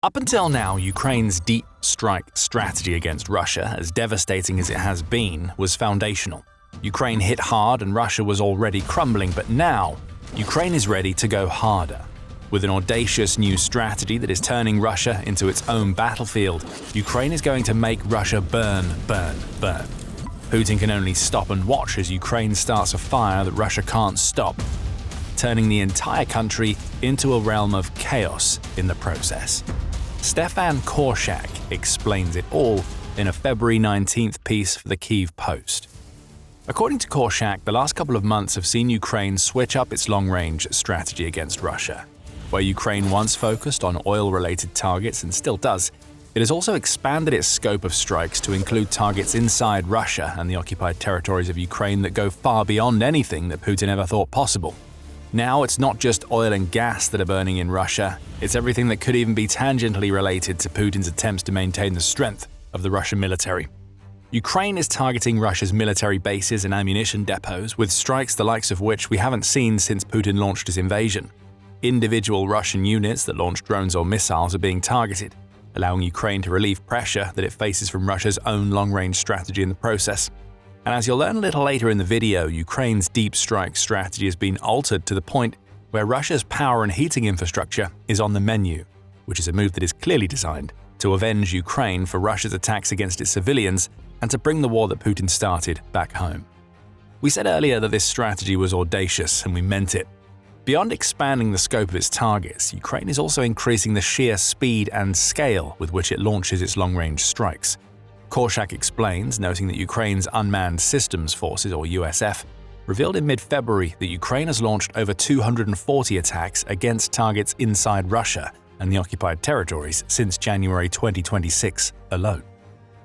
Up until now, Ukraine's deep strike strategy against Russia, as devastating as it has been, was foundational. Ukraine hit hard and Russia was already crumbling, but now, Ukraine is ready to go harder. With an audacious new strategy that is turning Russia into its own battlefield, Ukraine is going to make Russia burn, burn, burn. Putin can only stop and watch as Ukraine starts a fire that Russia can't stop, turning the entire country into a realm of chaos in the process. Stefan Korshak explains it all in a February 19th piece for the Kyiv Post. According to Korshak, the last couple of months have seen Ukraine switch up its long-range strategy against Russia. Where Ukraine once focused on oil-related targets and still does, it has also expanded its scope of strikes to include targets inside Russia and the occupied territories of Ukraine that go far beyond anything that Putin ever thought possible. Now it's not just oil and gas that are burning in Russia, it's everything that could even be tangentially related to Putin's attempts to maintain the strength of the Russian military. Ukraine is targeting Russia's military bases and ammunition depots with strikes the likes of which we haven't seen since Putin launched his invasion. Individual Russian units that launch drones or missiles are being targeted, allowing Ukraine to relieve pressure that it faces from Russia's own long-range strategy in the process. And as you'll learn a little later in the video, Ukraine's deep strike strategy has been altered to the point where Russia's power and heating infrastructure is on the menu, which is a move that is clearly designed to avenge Ukraine for Russia's attacks against its civilians and to bring the war that Putin started back home. We said earlier that this strategy was audacious, and we meant it. Beyond expanding the scope of its targets, Ukraine is also increasing the sheer speed and scale with which it launches its long-range strikes. Korshak explains, noting that Ukraine's Unmanned Systems Forces, or USF, revealed in mid-February that Ukraine has launched over 240 attacks against targets inside Russia and the occupied territories since January 2026 alone.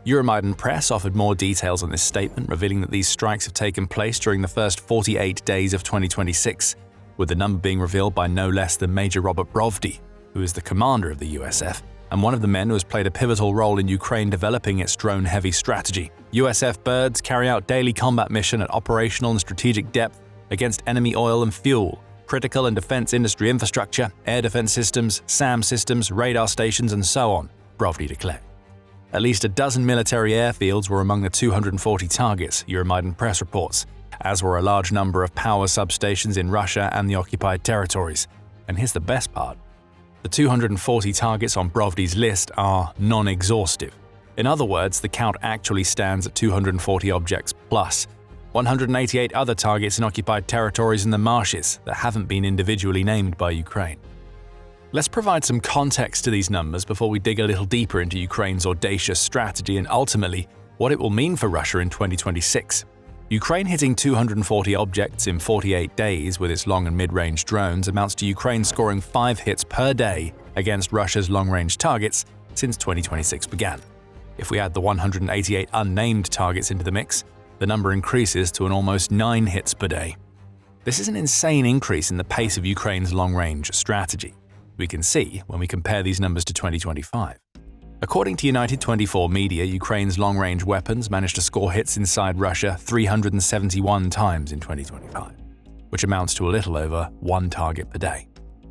Euromaidan Press offered more details on this statement, revealing that these strikes have taken place during the first 48 days of 2026, with the number being revealed by no less than Major Robert Brovdy, who is the commander of the USF, and one of the men who has played a pivotal role in Ukraine developing its drone-heavy strategy. USF birds carry out daily combat mission at operational and strategic depth against enemy oil and fuel, critical and defense industry infrastructure, air defense systems, SAM systems, radar stations, and so on, Brovdy declared. At least a dozen military airfields were among the 240 targets, Euromaidan Press reports, as were a large number of power substations in Russia and the occupied territories. And here's the best part. The 240 targets on Brovdy's list are non-exhaustive. In other words, the count actually stands at 240 objects plus 188 other targets in occupied territories in the marshes that haven't been individually named by Ukraine. Let's provide some context to these numbers before we dig a little deeper into Ukraine's audacious strategy and ultimately what it will mean for Russia in 2026. Ukraine hitting 240 objects in 48 days with its long and mid-range drones amounts to Ukraine scoring 5 hits per day against Russia's long-range targets since 2026 began. If we add the 188 unnamed targets into the mix, the number increases to an almost 9 hits per day. This is an insane increase in the pace of Ukraine's long-range strategy. We can see when we compare these numbers to 2025. According to United 24 Media, Ukraine's long-range weapons managed to score hits inside Russia 371 times in 2025, which amounts to a little over 1 target per day.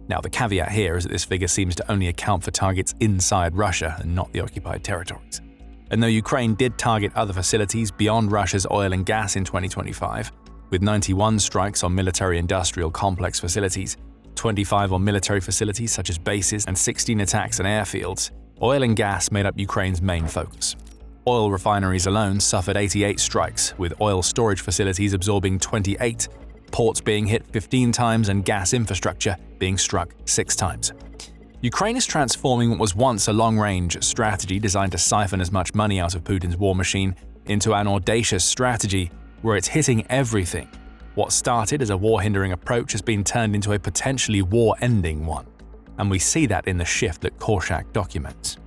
Now, the caveat here is that this figure seems to only account for targets inside Russia and not the occupied territories. And though Ukraine did target other facilities beyond Russia's oil and gas in 2025, with 91 strikes on military-industrial complex facilities, 25 on military facilities such as bases, and 16 attacks on airfields, oil and gas made up Ukraine's main focus. Oil refineries alone suffered 88 strikes, with oil storage facilities absorbing 28, ports being hit 15 times, and gas infrastructure being struck 6 times. Ukraine is transforming what was once a long-range strategy designed to siphon as much money out of Putin's war machine into an audacious strategy where it's hitting everything. What started as a war-hindering approach has been turned into a potentially war-ending one. And we see that in the shift that Korshak documents.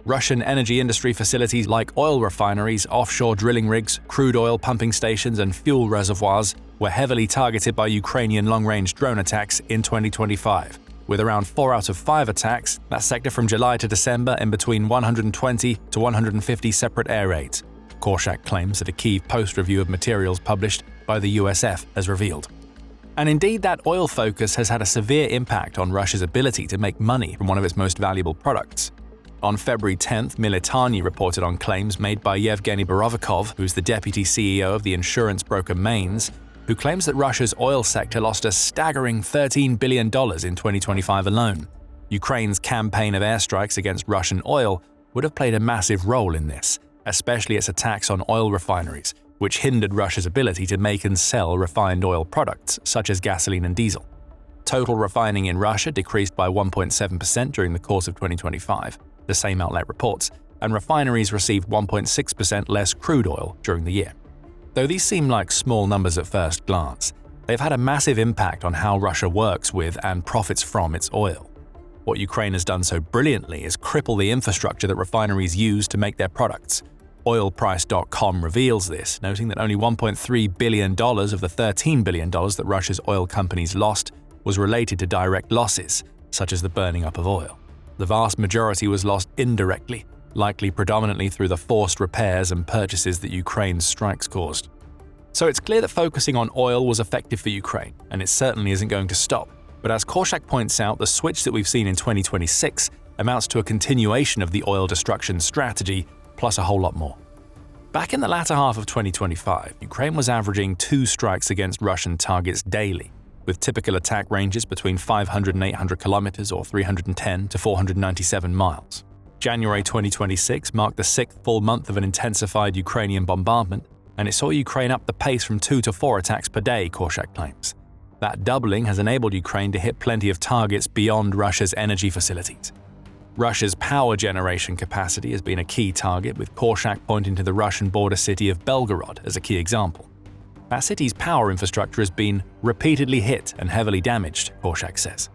Russian energy industry facilities like oil refineries, offshore drilling rigs, crude oil pumping stations, and fuel reservoirs were heavily targeted by Ukrainian long-range drone attacks in 2025, with around 4 out of 5 attacks, that sector from July to December, in between 120 to 150 separate air raids. Korshak claims that a Kyiv Post review of materials published by the USF has revealed. And indeed, that oil focus has had a severe impact on Russia's ability to make money from one of its most valuable products. On February 10th, Militani reported on claims made by Yevgeny Borovikov, who's the deputy CEO of the insurance broker Mainz, who claims that Russia's oil sector lost a staggering $13 billion in 2025 alone. Ukraine's campaign of airstrikes against Russian oil would have played a massive role in this, especially its attacks on oil refineries, which hindered Russia's ability to make and sell refined oil products such as gasoline and diesel. Total refining in Russia decreased by 1.7% during the course of 2025, the same outlet reports, and refineries received 1.6% less crude oil during the year. Though these seem like small numbers at first glance, they've had a massive impact on how Russia works with and profits from its oil. What Ukraine has done so brilliantly is cripple the infrastructure that refineries use to make their products. Oilprice.com reveals this, noting that only $1.3 billion of the $13 billion that Russia's oil companies lost was related to direct losses, such as the burning up of oil. The vast majority was lost indirectly, likely predominantly through the forced repairs and purchases that Ukraine's strikes caused. So it's clear that focusing on oil was effective for Ukraine, and it certainly isn't going to stop. But as Korshak points out, the switch that we've seen in 2026 amounts to a continuation of the oil destruction strategy, plus a whole lot more. Back in the latter half of 2025, Ukraine was averaging 2 strikes against Russian targets daily, with typical attack ranges between 500 and 800 kilometers or 310 to 497 miles. January 2026 marked the 6th full month of an intensified Ukrainian bombardment, and it saw Ukraine up the pace from 2 to 4 attacks per day, Korshak claims. That doubling has enabled Ukraine to hit plenty of targets beyond Russia's energy facilities. Russia's power generation capacity has been a key target, with Korshak pointing to the Russian border city of Belgorod as a key example. That city's power infrastructure has been repeatedly hit and heavily damaged, Korshak says.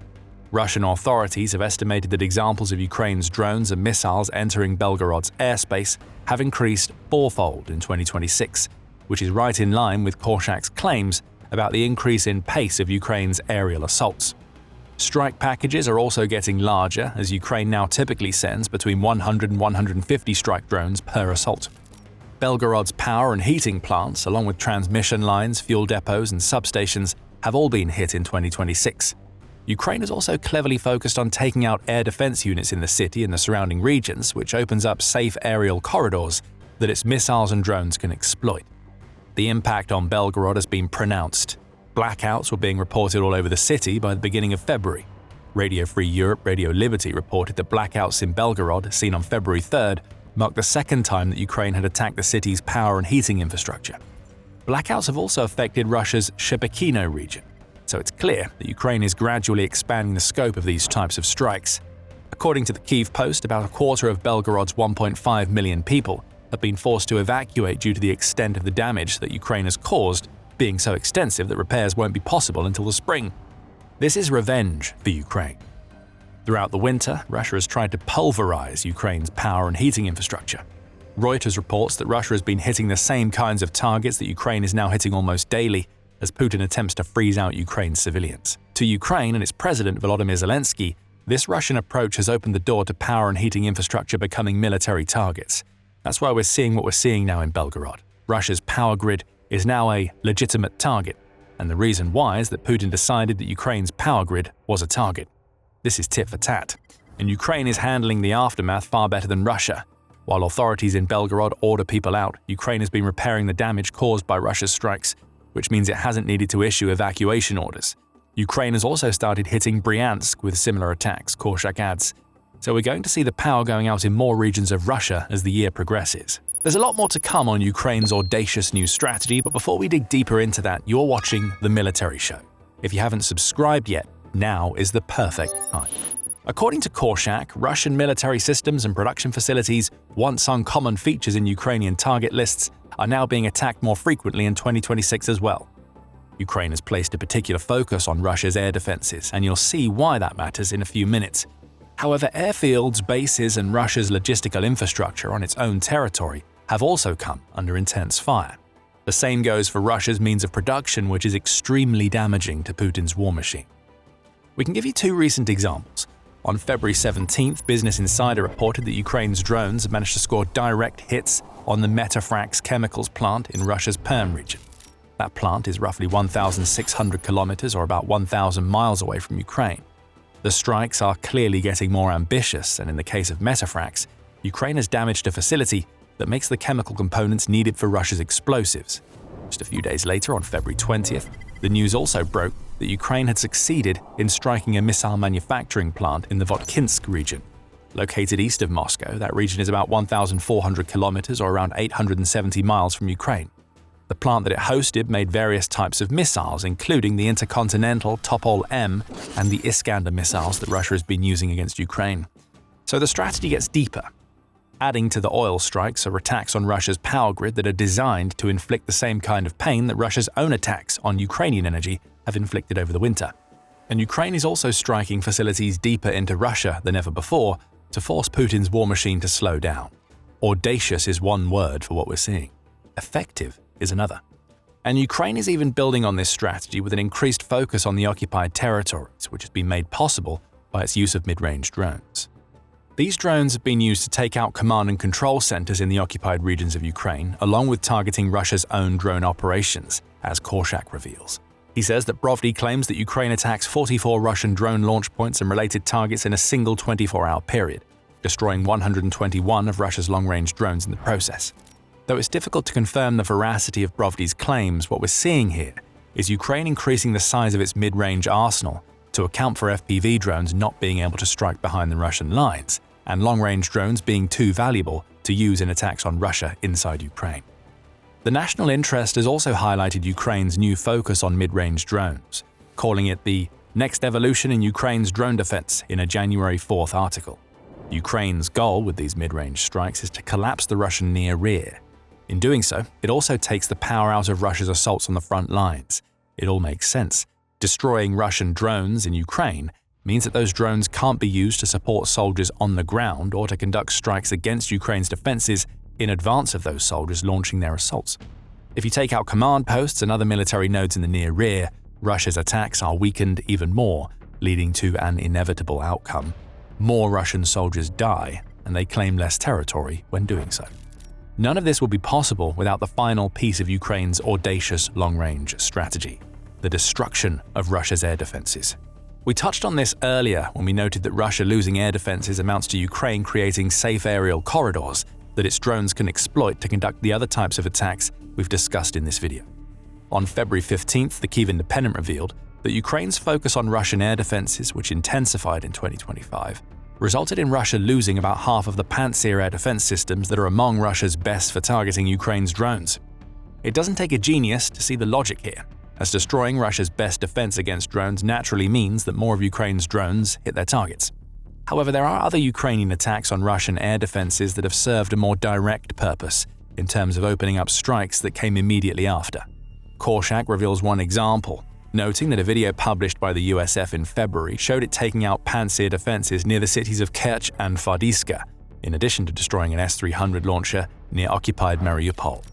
Russian authorities have estimated that examples of Ukraine's drones and missiles entering Belgorod's airspace have increased 4-fold in 2026, which is right in line with Korshak's claims about the increase in pace of Ukraine's aerial assaults. Strike packages are also getting larger, as Ukraine now typically sends between 100 and 150 strike drones per assault. Belgorod's power and heating plants, along with transmission lines, fuel depots, and substations, have all been hit in 2026. Ukraine is also cleverly focused on taking out air defense units in the city and the surrounding regions, which opens up safe aerial corridors that its missiles and drones can exploit. The impact on Belgorod has been pronounced. Blackouts were being reported all over the city by the beginning of February. Radio Free Europe, Radio Liberty reported that blackouts in Belgorod, seen on February 3rd, marked the second time that Ukraine had attacked the city's power and heating infrastructure. Blackouts have also affected Russia's Shebekino region, so it's clear that Ukraine is gradually expanding the scope of these types of strikes. According to the Kyiv Post, about a quarter of Belgorod's 1.5 million people have been forced to evacuate due to the extent of the damage that Ukraine has caused being so extensive that repairs won't be possible until the spring. This is revenge for Ukraine. Throughout the winter, Russia has tried to pulverize Ukraine's power and heating infrastructure. Reuters reports that Russia has been hitting the same kinds of targets that Ukraine is now hitting almost daily, as Putin attempts to freeze out Ukraine's civilians. To Ukraine and its president Volodymyr Zelensky, this Russian approach has opened the door to power and heating infrastructure becoming military targets. That's why we're seeing what we're seeing now in Belgorod. Russia's power grid is now a legitimate target, and the reason why is that Putin decided that Ukraine's power grid was a target. This is tit-for-tat, and Ukraine is handling the aftermath far better than Russia. While authorities in Belgorod order people out, Ukraine has been repairing the damage caused by Russia's strikes, which means it hasn't needed to issue evacuation orders. Ukraine has also started hitting Bryansk with similar attacks, Korshak adds. So we're going to see the power going out in more regions of Russia as the year progresses. There's a lot more to come on Ukraine's audacious new strategy, but before we dig deeper into that, you're watching The Military Show. If you haven't subscribed yet, now is the perfect time. According to Korshak, Russian military systems and production facilities, once uncommon features in Ukrainian target lists, are now being attacked more frequently in 2026 as well. Ukraine has placed a particular focus on Russia's air defenses, and you'll see why that matters in a few minutes. However, airfields, bases, and Russia's logistical infrastructure on its own territory have also come under intense fire. The same goes for Russia's means of production, which is extremely damaging to Putin's war machine. We can give you 2 recent examples. On February 17th, Business Insider reported that Ukraine's drones have managed to score direct hits on the Metafrax chemicals plant in Russia's Perm region. That plant is roughly 1,600 kilometers or about 1,000 miles away from Ukraine. The strikes are clearly getting more ambitious, and in the case of Metafrax, Ukraine has damaged a facility that makes the chemical components needed for Russia's explosives. Just a few days later, on February 20th, the news also broke that Ukraine had succeeded in striking a missile manufacturing plant in the Votkinsk region. Located east of Moscow, that region is about 1,400 kilometers or around 870 miles from Ukraine. The plant that it hosted made various types of missiles, including the intercontinental Topol-M and the Iskander missiles that Russia has been using against Ukraine. So the strategy gets deeper. Adding to the oil strikes are attacks on Russia's power grid that are designed to inflict the same kind of pain that Russia's own attacks on Ukrainian energy have inflicted over the winter. And Ukraine is also striking facilities deeper into Russia than ever before to force Putin's war machine to slow down. Audacious is one word for what we're seeing. Effective is another. And Ukraine is even building on this strategy with an increased focus on the occupied territories, which has been made possible by its use of mid-range drones. These drones have been used to take out command and control centers in the occupied regions of Ukraine, along with targeting Russia's own drone operations, as Korshak reveals. He says that Brovdy claims that Ukraine attacks 44 Russian drone launch points and related targets in a single 24-hour period, destroying 121 of Russia's long-range drones in the process. Though it's difficult to confirm the veracity of Brovdy's claims, what we're seeing here is Ukraine increasing the size of its mid-range arsenal to account for FPV drones not being able to strike behind the Russian lines, and long-range drones being too valuable to use in attacks on Russia inside Ukraine. The national interest has also highlighted Ukraine's new focus on mid-range drones, calling it the next evolution in Ukraine's drone defense in a January 4th article. Ukraine's goal with these mid-range strikes is to collapse the Russian near rear. In doing so, it also takes the power out of Russia's assaults on the front lines. It all makes sense. Destroying Russian drones in Ukraine means that those drones can't be used to support soldiers on the ground or to conduct strikes against Ukraine's defenses in advance of those soldiers launching their assaults. If you take out command posts and other military nodes in the near rear, Russia's attacks are weakened even more, leading to an inevitable outcome. More Russian soldiers die, and they claim less territory when doing so. None of this would be possible without the final piece of Ukraine's audacious long-range strategy: the destruction of Russia's air defenses. We touched on this earlier when we noted that Russia losing air defenses amounts to Ukraine creating safe aerial corridors that its drones can exploit to conduct the other types of attacks we've discussed in this video. On February 15th, the Kyiv Independent revealed that Ukraine's focus on Russian air defenses, which intensified in 2025, resulted in Russia losing about half of the Pantsir air defense systems that are among Russia's best for targeting Ukraine's drones. It doesn't take a genius to see the logic here, as destroying Russia's best defense against drones naturally means that more of Ukraine's drones hit their targets. However, there are other Ukrainian attacks on Russian air defenses that have served a more direct purpose in terms of opening up strikes that came immediately after. Korshak reveals one example, noting that a video published by the USF in February showed it taking out Pantsir defenses near the cities of Kerch and Fardiska, in addition to destroying an S-300 launcher near occupied Mariupol.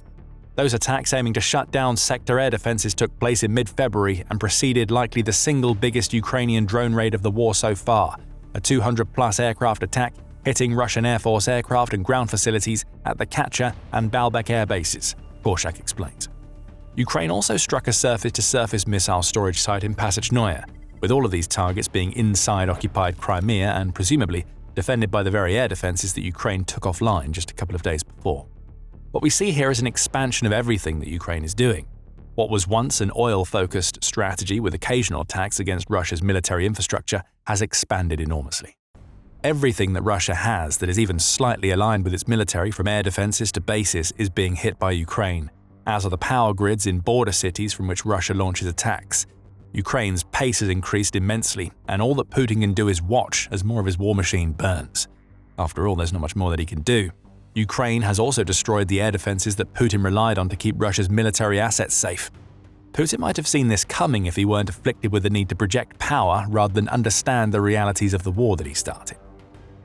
Those attacks aiming to shut down sector air defenses took place in mid-February and preceded likely the single biggest Ukrainian drone raid of the war so far, a 200-plus aircraft attack hitting Russian Air Force aircraft and ground facilities at the Katcha and Baalbek air bases, Korshak explains. Ukraine also struck a surface-to-surface missile storage site in Passachnoye, with all of these targets being inside occupied Crimea and presumably defended by the very air defenses that Ukraine took offline just a couple of days before. What we see here is an expansion of everything that Ukraine is doing. What was once an oil-focused strategy with occasional attacks against Russia's military infrastructure has expanded enormously. Everything that Russia has that is even slightly aligned with its military, from air defenses to bases, is being hit by Ukraine, as are the power grids in border cities from which Russia launches attacks. Ukraine's pace has increased immensely, and all that Putin can do is watch as more of his war machine burns. After all, there's not much more that he can do. Ukraine has also destroyed the air defenses that Putin relied on to keep Russia's military assets safe. Putin might have seen this coming if he weren't afflicted with the need to project power rather than understand the realities of the war that he started.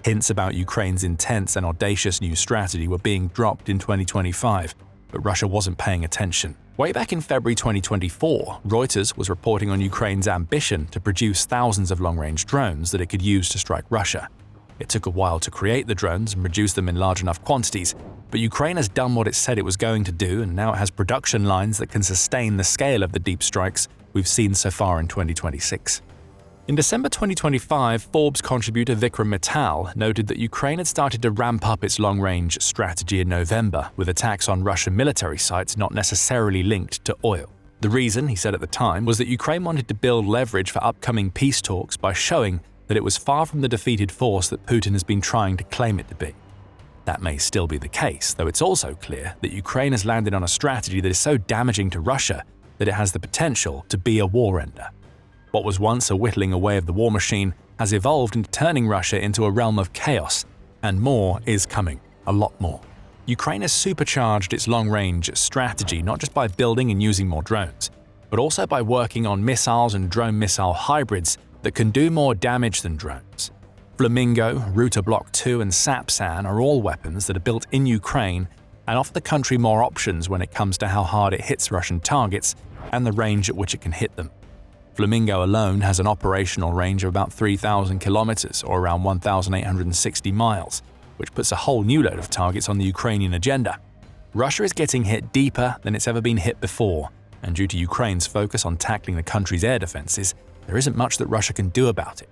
Hints about Ukraine's intense and audacious new strategy were being dropped in 2025, but Russia wasn't paying attention. Way back in February 2024, Reuters was reporting on Ukraine's ambition to produce thousands of long-range drones that it could use to strike Russia. It took a while to create the drones and produce them in large enough quantities, but Ukraine has done what it said it was going to do, and now it has production lines that can sustain the scale of the deep strikes we've seen so far in 2026. In December 2025, Forbes contributor Vikram Mittal noted that Ukraine had started to ramp up its long-range strategy in November, with attacks on Russian military sites not necessarily linked to oil. The reason, he said at the time, was that Ukraine wanted to build leverage for upcoming peace talks by showing that it was far from the defeated force that Putin has been trying to claim it to be. That may still be the case, though it's also clear that Ukraine has landed on a strategy that is so damaging to Russia that it has the potential to be a war ender. What was once a whittling away of the war machine has evolved into turning Russia into a realm of chaos, and more is coming, a lot more. Ukraine has supercharged its long-range strategy not just by building and using more drones, but also by working on missiles and drone-missile hybrids that can do more damage than drones. Flamingo, Router Block 2 and Sapsan are all weapons that are built in Ukraine and offer the country more options when it comes to how hard it hits Russian targets and the range at which it can hit them. Flamingo alone has an operational range of about 3,000 kilometers or around 1,860 miles, which puts a whole new load of targets on the Ukrainian agenda. Russia is getting hit deeper than it's ever been hit before, and due to Ukraine's focus on tackling the country's air defenses, there isn't much that Russia can do about it.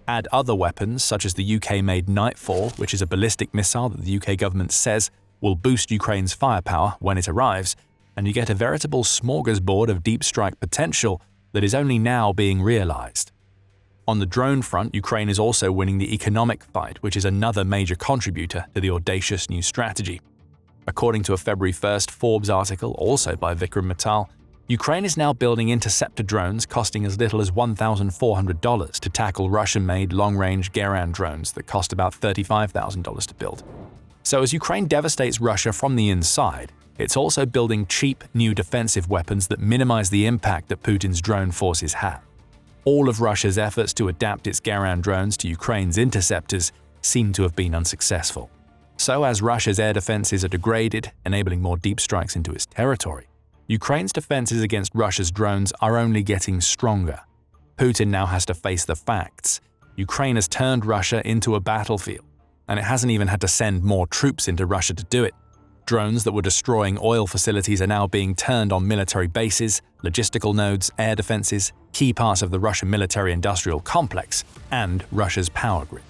Add other weapons, such as the UK-made Nightfall, which is a ballistic missile that the UK government says will boost Ukraine's firepower when it arrives, and you get a veritable smorgasbord of deep strike potential that is only now being realized. On the drone front, Ukraine is also winning the economic fight, which is another major contributor to the audacious new strategy. According to a February 1st Forbes article, also by Vikram Mittal, Ukraine is now building interceptor drones costing as little as $1,400 to tackle Russian-made long-range Garand drones that cost about $35,000 to build. So as Ukraine devastates Russia from the inside, it's also building cheap, new defensive weapons that minimize the impact that Putin's drone forces have. All of Russia's efforts to adapt its Garand drones to Ukraine's interceptors seem to have been unsuccessful. So as Russia's air defenses are degraded, enabling more deep strikes into its territory, Ukraine's defenses against Russia's drones are only getting stronger. Putin now has to face the facts. Ukraine has turned Russia into a battlefield, and it hasn't even had to send more troops into Russia to do it. Drones that were destroying oil facilities are now being turned on military bases, logistical nodes, air defenses, key parts of the Russian military-industrial complex, and Russia's power grid.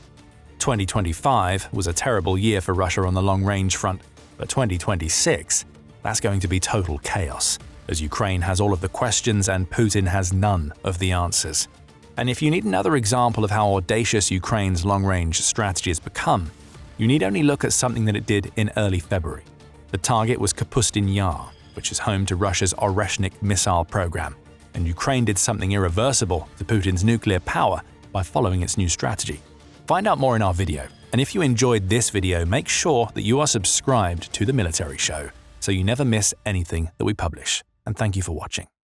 2025 was a terrible year for Russia on the long-range front, but 2026, that's going to be total chaos, as Ukraine has all of the questions and Putin has none of the answers. And if you need another example of how audacious Ukraine's long-range strategy has become, you need only look at something that it did in early February. The target was Kapustin Yar, which is home to Russia's Oreshnik missile program, and Ukraine did something irreversible to Putin's nuclear power by following its new strategy. Find out more in our video, and if you enjoyed this video, make sure that you are subscribed to The Military Show so you never miss anything that we publish. And thank you for watching.